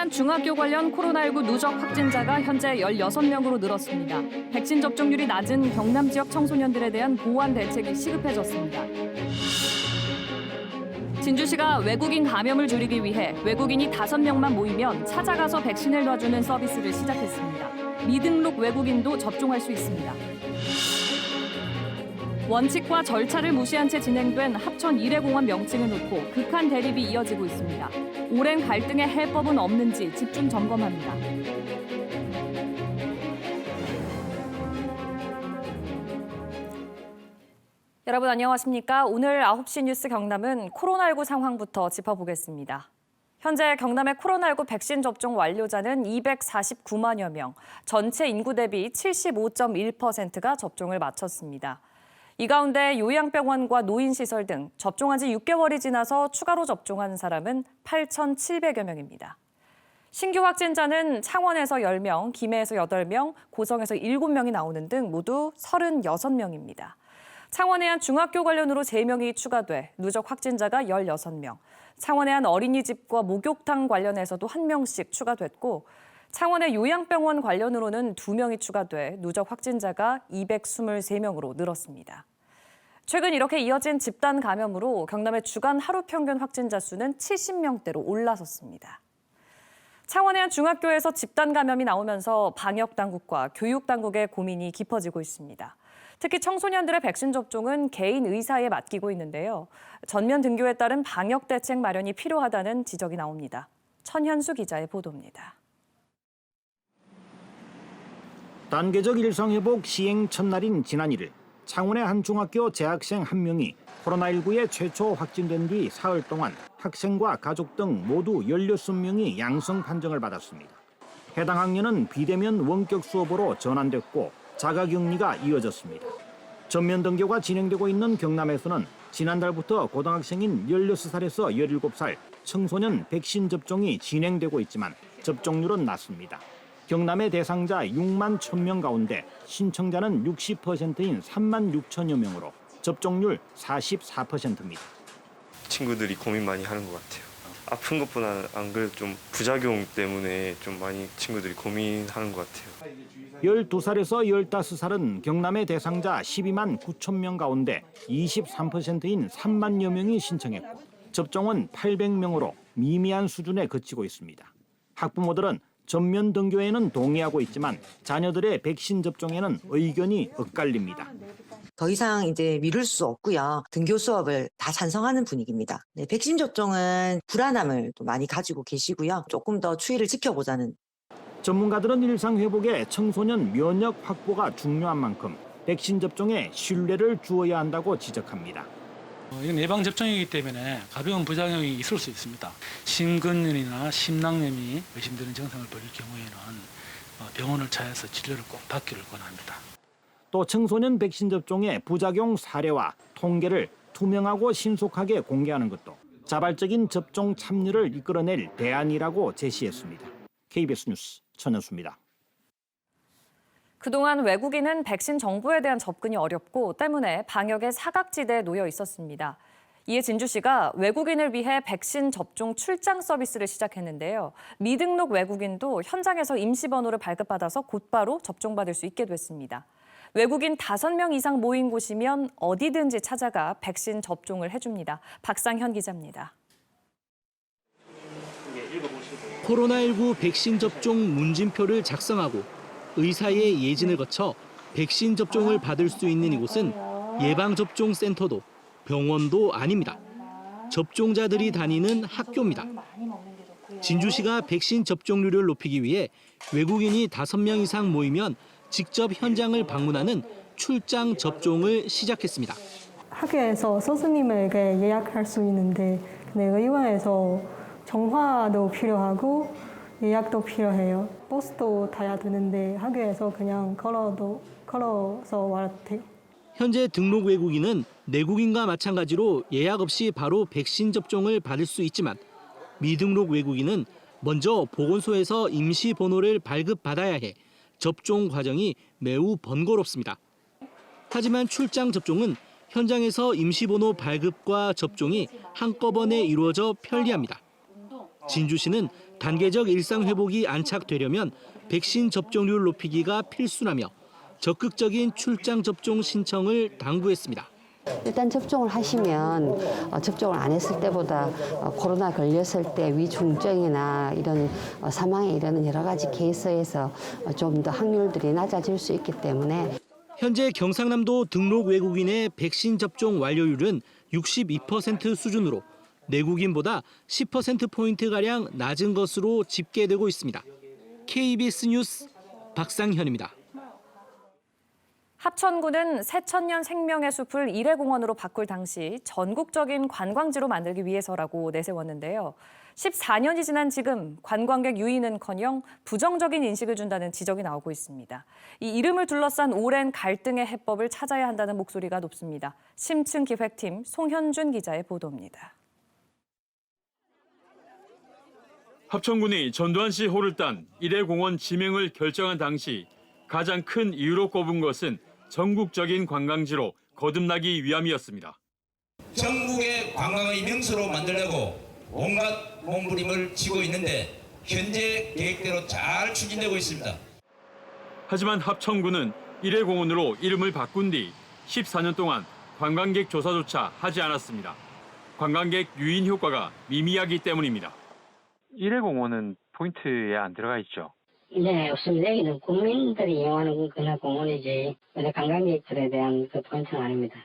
창원의 중학교 관련 코로나19 누적 확진자가 현재 16명으로 늘었습니다. 백신 접종률이 낮은 경남 지역 청소년들에 대한 보완 대책이 시급해졌습니다. 진주시가 외국인 감염을 줄이기 위해 외국인이 5명만 모이면 찾아가서 백신을 놔주는 서비스를 시작했습니다. 미등록 외국인도 접종할 수 있습니다. 원칙과 절차를 무시한 채 진행된 합천 일회공원 명칭을 놓고 극한 대립이 이어지고 있습니다. 오랜 갈등의 해법은 없는지 집중 점검합니다. 여러분 안녕하십니까? 오늘 9시 뉴스 경남은 코로나19 상황부터 짚어보겠습니다. 현재 경남의 코로나19 백신 접종 완료자는 249만여 명, 전체 인구 대비 75.1%가 접종을 마쳤습니다. 이 가운데 요양병원과 노인시설 등 접종한 지 6개월이 지나서 추가로 접종한 사람은 8,700여 명입니다. 신규 확진자는 창원에서 10명, 김해에서 8명, 고성에서 7명이 나오는 등 모두 36명입니다. 창원의 한 중학교 관련으로 3명이 추가돼 누적 확진자가 16명, 창원의 한 어린이집과 목욕탕 관련해서도 1명씩 추가됐고 창원의 요양병원 관련으로는 2명이 추가돼 누적 확진자가 223명으로 늘었습니다. 최근 이렇게 이어진 집단 감염으로 경남의 주간 하루 평균 확진자 수는 70명대로 올라섰습니다. 창원의 한 중학교에서 집단 감염이 나오면서 방역당국과 교육당국의 고민이 깊어지고 있습니다. 특히 청소년들의 백신 접종은 개인 의사에 맡기고 있는데요. 전면 등교에 따른 방역 대책 마련이 필요하다는 지적이 나옵니다. 천현수 기자의 보도입니다. 단계적 일상회복 시행 첫날인 지난 1일 창원의 한 중학교 재학생 1명이 코로나19에 최초 확진된 뒤 사흘 동안 학생과 가족 등 모두 16명이 양성 판정을 받았습니다. 해당 학년은 비대면 원격 수업으로 전환됐고 자가격리가 이어졌습니다. 전면 등교가 진행되고 있는 경남에서는 지난달부터 고등학생인 16살에서 17살 청소년 백신 접종이 진행되고 있지만 접종률은 낮습니다. 경남의 대상자 6만 1,000명 가운데 신청자는 60%인 3만 6천여 명으로 접종률 44%입니다. 친구들이 고민 많이 하는 것 같아요. 아픈 것보다는 안 그래도 좀 부작용 때문에 좀 많이 친구들이 고민하는 것 같아요. 12살에서 15살은 경남의 대상자 12만 9천 명 가운데 23%인 3만여 명이 신청했고 접종은 800명으로 미미한 수준에 그치고 있습니다. 학부모들은 전면 등교에는 동의하고 있지만 자녀들의 백신 접종에는 의견이 엇갈립니다. 더 이상 이제 미룰 수 없고요. 등교 수업을 다 찬성하는 분위기입니다. 네, 백신 접종은 불안함을 또 많이 가지고 계시고요. 조금 더 추이를 지켜보자는. 전문가들은 일상 회복에 청소년 면역 확보가 중요한 만큼 백신 접종에 신뢰를 주어야 한다고 지적합니다. 이건 예방접종이기 때문에 가벼운 부작용이 있을 수 있습니다. 심근염이나 심낭염이 의심되는 증상을 보일 경우에는 병원을 찾아서 진료를 꼭 받기를 권합니다. 또 청소년 백신 접종의 부작용 사례와 통계를 투명하고 신속하게 공개하는 것도 자발적인 접종 참여를 이끌어낼 대안이라고 제시했습니다. KBS 뉴스 천현수입니다. 그동안 외국인은 백신 정보에 대한 접근이 어렵고 때문에 방역의 사각지대에 놓여 있었습니다. 이에 진주시가 외국인을 위해 백신 접종 출장 서비스를 시작했는데요. 미등록 외국인도 현장에서 임시번호를 발급받아서 곧바로 접종받을 수 있게 됐습니다. 외국인 5명 이상 모인 곳이면 어디든지 찾아가 백신 접종을 해줍니다. 박상현 기자입니다. 코로나19 백신 접종 문진표를 작성하고 의사의 예진을 거쳐 백신 접종을 받을 수 있는 이곳은 예방접종센터도 병원도 아닙니다. 접종자들이 다니는 학교입니다. 진주시가 백신 접종률을 높이기 위해 외국인이 5명 이상 모이면 직접 현장을 방문하는 출장 접종을 시작했습니다. 학교에서 선생님에게 예약할 수 있는데 의원에서 정화도 필요하고 예약도 필요해요. 버스도 타야 되는데 학교에서 그냥 걸어서 왔대요. 현재 등록 외국인은 내국인과 마찬가지로 예약 없이 바로 백신 접종을 받을 수 있지만 미등록 외국인은 먼저 보건소에서 임시 번호를 발급받아야 해 접종 과정이 매우 번거롭습니다. 하지만 출장 접종은 현장에서 임시번호 발급과 접종이 한꺼번에 이루어져 편리합니다. 진주시는 단계적 일상 회복이 안착되려면 백신 접종률 높이기가 필수라며 적극적인 출장 접종 신청을 당부했습니다. 일단 접종을 하시면 접종을 안 했을 때보다 코로나 걸렸을 때 위중증이나 이런 사망에 이르는 여러 가지 케이스에서 좀 더 확률들이 낮아질 수 있기 때문에 현재 경상남도 등록 외국인의 백신 접종 완료율은 62% 수준으로 내국인보다 10%포인트가량 낮은 것으로 집계되고 있습니다. KBS 뉴스 박상현입니다. 합천구는 새천년 생명의 숲을 일회공원으로 바꿀 당시 전국적인 관광지로 만들기 위해서라고 내세웠는데요. 14년이 지난 지금 관광객 유인은커녕 부정적인 인식을 준다는 지적이 나오고 있습니다. 이 이름을 둘러싼 오랜 갈등의 해법을 찾아야 한다는 목소리가 높습니다. 심층기획팀 송현준 기자의 보도입니다. 합천군이 전두환씨 호를 딴 일회공원 지명을 결정한 당시 가장 큰 이유로 꼽은 것은 전국적인 관광지로 거듭나기 위함이었습니다. 전국의 관광의 명소로 만들려고 온갖 몸부림을 치고 있는데 현재 계획대로 잘 추진되고 있습니다. 하지만 합천군은 일회공원으로 이름을 바꾼 뒤 14년 동안 관광객 조사조차 하지 않았습니다. 관광객 유인 효과가 미미하기 때문입니다. 일회공원은 포인트에 안 들어가 있죠? 네, 없습니다. 여기는 국민들이 이용하는 그냥 공원이지 관광객들에 대한 그 포인트는 아닙니다.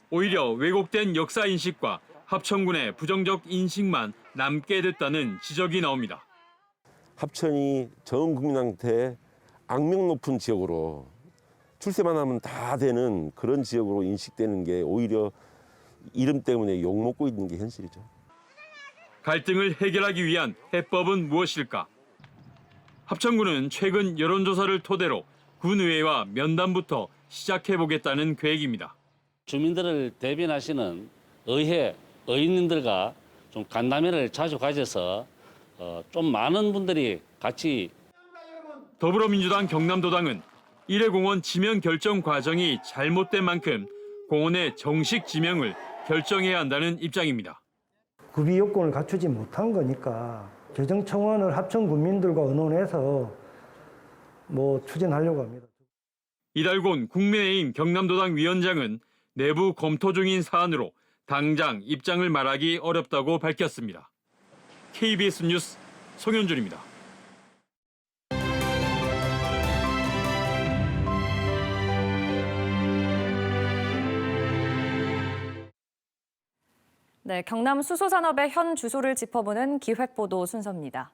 오히려 왜곡된 역사 인식과 합천군의 부정적 인식만 남게 됐다는 지적이 나옵니다. 합천이 전 국민한테 악명 높은 지역으로 출세만 하면 다 되는 그런 지역으로 인식되는 게 오히려 이름 때문에 욕먹고 있는 게 현실이죠. 갈등을 해결하기 위한 해법은 무엇일까? 합천군은 최근 여론조사를 토대로 군의회와 면담부터 시작해보겠다는 계획입니다. 주민들을 대변하시는 의회, 의원님들과 좀 간담회를 자주 가져서 좀 많은 분들이 같이. 더불어민주당 경남도당은 일회공원 지명 결정 과정이 잘못된 만큼 공원의 정식 지명을 결정해야 한다는 입장입니다. 구비 요건을 갖추지 못한 거니까 개정 청원을 합천 군민들과 의논해서 추진하려고 합니다. 이달곤 국민의힘 경남도당 위원장은 내부 검토 중인 사안으로 당장 입장을 말하기 어렵다고 밝혔습니다. KBS 뉴스 송현준입니다. 네, 경남 수소산업의 현 주소를 짚어보는 기획보도 순서입니다.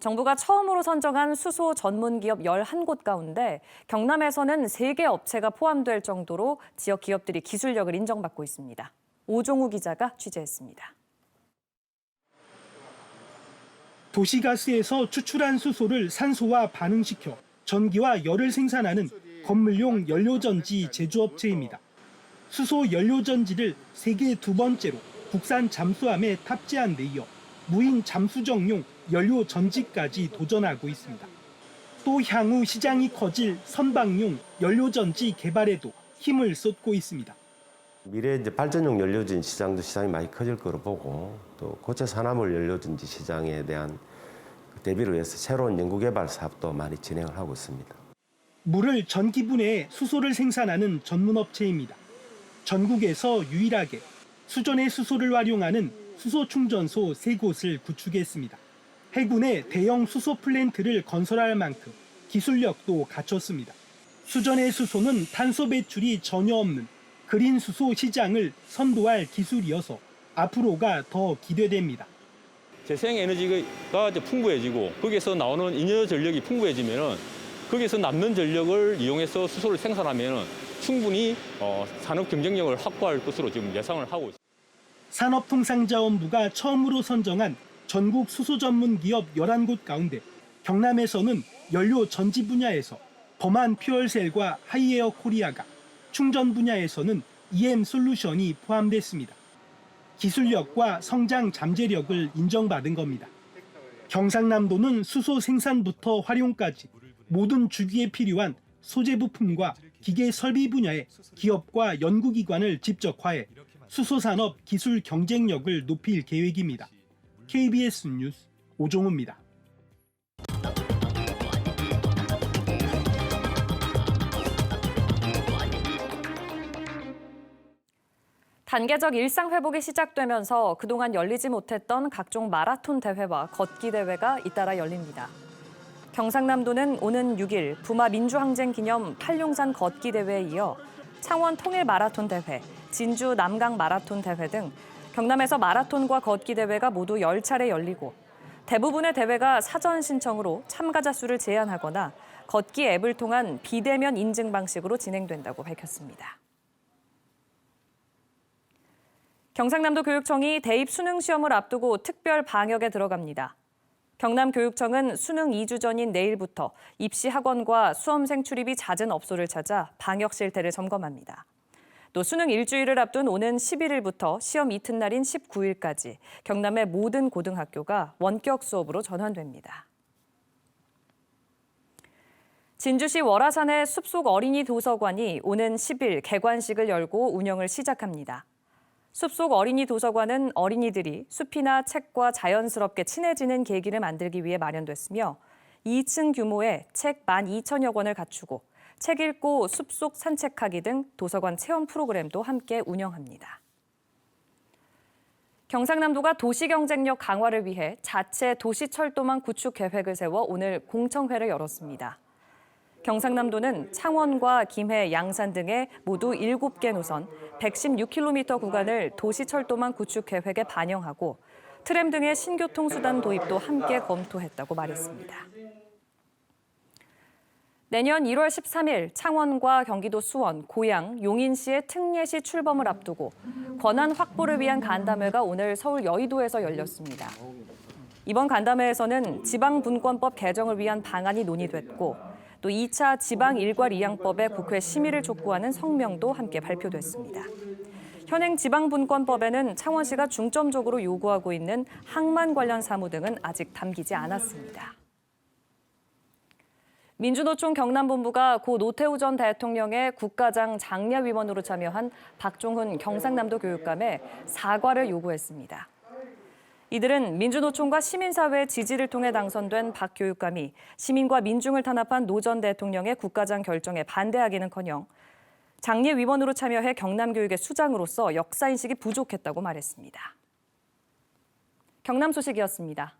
정부가 처음으로 선정한 수소 전문 기업 11곳 가운데 경남에서는 3개 업체가 포함될 정도로 지역 기업들이 기술력을 인정받고 있습니다. 오종우 기자가 취재했습니다. 도시가스에서 추출한 수소를 산소와 반응시켜 전기와 열을 생산하는 건물용 연료전지 제조업체입니다. 수소 연료전지를 세계 2번째로 국산 잠수함에 탑재한 데 이어 무인 잠수정용 연료 전지까지 도전하고 있습니다. 또 향후 시장이 커질 선박용 연료 전지 개발에도 힘을 쏟고 있습니다. 미래 발전용 연료전지 시장도 시장이 많이 커질 거로 보고 또 고체 산화물 연료전지 시장에 대한 대비를 위해서 새로운 연구개발 사업도 많이 진행을 하고 있습니다. 물을 전기분해해 수소를 생산하는 전문업체입니다. 전국에서 유일하게 수전의 수소를 활용하는 수소 충전소 3곳을 구축했습니다. 해군에 대형 수소 플랜트를 건설할 만큼 기술력도 갖췄습니다. 수전의 수소는 탄소 배출이 전혀 없는 그린 수소 시장을 선도할 기술이어서 앞으로가 더 기대됩니다. 재생에너지가 풍부해지고 거기에서 나오는 잉여 전력이 풍부해지면 거기에서 남는 전력을 이용해서 수소를 생산하면 충분히 산업 경쟁력을 확보할 것으로 지금 예상을 하고 있습니다. 산업통상자원부가 처음으로 선정한 전국 수소 전문 기업 11곳 가운데 경남에서는 연료 전지 분야에서 범한 퓨얼셀과 하이에어 코리아가, 충전 분야에서는 EM솔루션이 포함됐습니다. 기술력과 성장 잠재력을 인정받은 겁니다. 경상남도는 수소 생산부터 활용까지 모든 주기에 필요한 소재 부품과 기계 설비 분야의 기업과 연구기관을 집적화해 수소산업 기술 경쟁력을 높일 계획입니다. KBS 뉴스 오종우입니다. 단계적 일상 회복이 시작되면서 그동안 열리지 못했던 각종 마라톤 대회와 걷기 대회가 잇따라 열립니다. 경상남도는 오는 6일 부마 민주항쟁 기념 팔룡산 걷기 대회에 이어 창원 통일 마라톤 대회, 진주 남강 마라톤 대회 등 경남에서 마라톤과 걷기 대회가 모두 10차례 열리고 대부분의 대회가 사전 신청으로 참가자 수를 제한하거나 걷기 앱을 통한 비대면 인증 방식으로 진행된다고 밝혔습니다. 경상남도 교육청이 대입 수능 시험을 앞두고 특별 방역에 들어갑니다. 경남교육청은 수능 2주 전인 내일부터 입시 학원과 수험생 출입이 잦은 업소를 찾아 방역 실태를 점검합니다. 또 수능 일주일을 앞둔 오는 11일부터 시험 이튿날인 19일까지 경남의 모든 고등학교가 원격 수업으로 전환됩니다. 진주시 월화산의 숲속 어린이 도서관이 오는 10일 개관식을 열고 운영을 시작합니다. 숲속 어린이 도서관은 어린이들이 숲이나 책과 자연스럽게 친해지는 계기를 만들기 위해 마련됐으며 2층 규모의 책 12,000여 권을 갖추고 책 읽고 숲속 산책하기 등 도서관 체험 프로그램도 함께 운영합니다. 경상남도가 도시 경쟁력 강화를 위해 자체 도시철도망 구축 계획을 세워 오늘 공청회를 열었습니다. 경상남도는 창원과 김해, 양산 등의 모두 7개 노선 116km 구간을 도시철도망 구축 계획에 반영하고 트램 등의 신교통수단 도입도 함께 검토했다고 말했습니다. 내년 1월 13일 창원과 경기도 수원, 고양, 용인시의 특례시 출범을 앞두고 권한 확보를 위한 간담회가 오늘 서울 여의도에서 열렸습니다. 이번 간담회에서는 지방분권법 개정을 위한 방안이 논의됐고 또 2차 지방일괄이양법의 국회 심의를 촉구하는 성명도 함께 발표됐습니다. 현행 지방분권법에는 창원시가 중점적으로 요구하고 있는 항만 관련 사무 등은 아직 담기지 않았습니다. 민주노총 경남본부가 고 노태우 전 대통령의 국가장 장례위원으로 참여한 박종훈 경상남도 교육감에 사과를 요구했습니다. 이들은 민주노총과 시민사회의 지지를 통해 당선된 박 교육감이 시민과 민중을 탄압한 노 전 대통령의 국가장 결정에 반대하기는커녕 장례위원으로 참여해 경남교육의 수장으로서 역사인식이 부족했다고 말했습니다. 경남 소식이었습니다.